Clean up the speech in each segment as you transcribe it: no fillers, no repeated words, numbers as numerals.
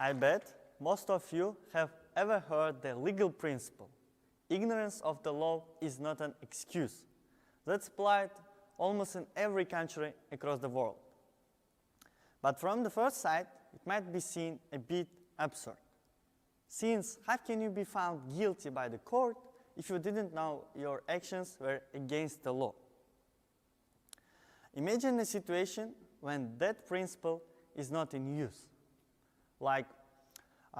I bet most of you have ever heard the legal principle. Ignorance of the law is not an excuse. That's applied almost in every country across the world. But from the first sight, it might be seen a bit absurd. Since how can you be found guilty by the court if you didn't know your actions were against the law? Imagine a situation when that principle is not in use. Like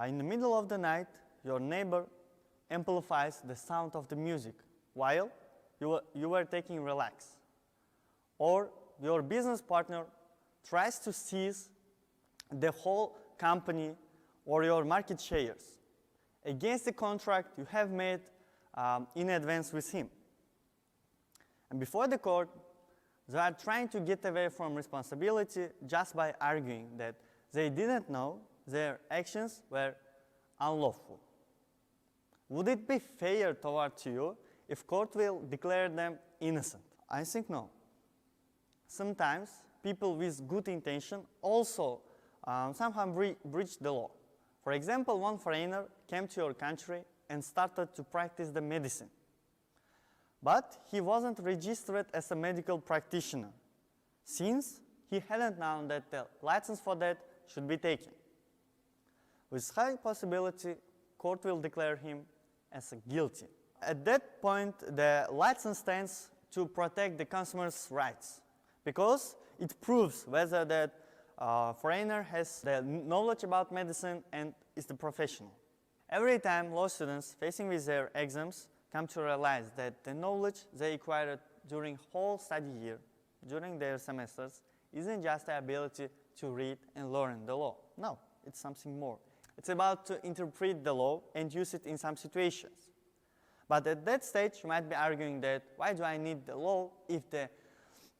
in the middle of the night, your neighbor amplifies the sound of the music while you were taking relax. Or your business partner tries to seize the whole company or your market shares against the contract you have made in advance with him. And before the court, they are trying to get away from responsibility just by arguing that they didn't know their actions were unlawful. Would it be fair towards you if court will declare them innocent? I think no. Sometimes people with good intention also somehow breach the law. For example, one foreigner came to your country and started to practice the medicine. But he wasn't registered as a medical practitioner, since he hadn't known that the license for that should be taken. With high possibility, court will declare him as guilty. At that point, the license stands to protect the consumer's rights, because it proves whether that foreigner has the knowledge about medicine and is the professional. Every time law students facing with their exams come to realize that the knowledge they acquired during whole study year, during their semesters, isn't just the ability to read and learn the law. No, it's something more. It's about to interpret the law and use it in some situations. But at that stage, you might be arguing that why do I need the law if the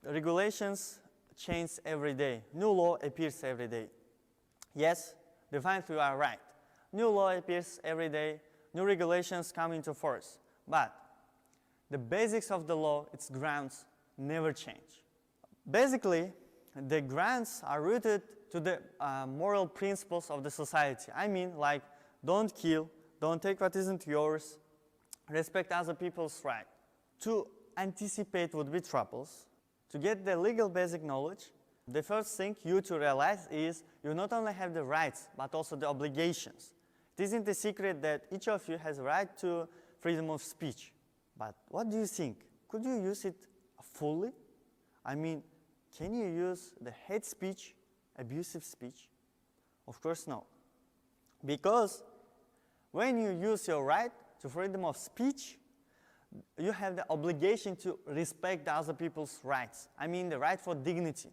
regulations change every day? New law appears every day. Yes, definitely you are right. New law appears every day, new regulations come into force. But the basics of the law, its grounds, never change. Basically, the grounds are rooted to the moral principles of the society. I mean, like, don't kill, don't take what isn't yours, respect other people's rights. To anticipate would-be troubles, to get the legal basic knowledge, the first thing you to realize is you not only have the rights, but also the obligations. It isn't a secret that each of you has a right to freedom of speech. But what do you think? Could you use it fully? I mean, can you use the hate speech, abusive speech? Of course no. Because when you use your right to freedom of speech, you have the obligation to respect other people's rights. I mean the right for dignity.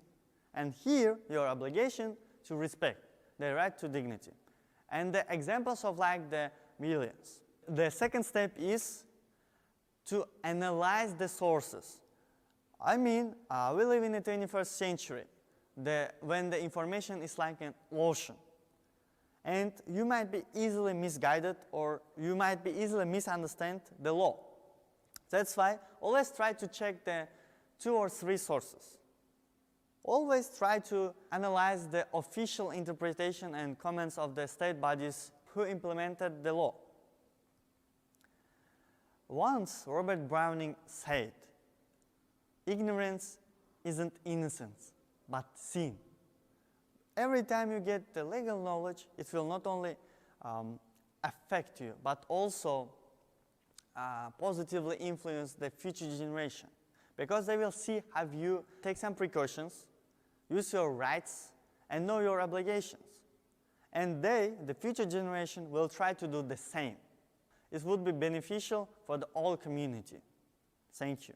And here, your obligation to respect the right to dignity. And the examples of like the millions. The second step is to analyze the sources. I mean, we live in the 21st century, when the information is like an ocean. And you might be easily misguided or you might be easily misunderstand the law. That's why always try to check the 2 or 3 sources. Always try to analyze the official interpretation and comments of the state bodies who implemented the law. Once Robert Browning said, "Ignorance isn't innocence, but sin." Every time you get the legal knowledge, it will not only affect you, but also positively influence the future generation. Because they will see how you take some precautions, use your rights, and know your obligations. And the future generation, will try to do the same. It would be beneficial for the whole community. Thank you.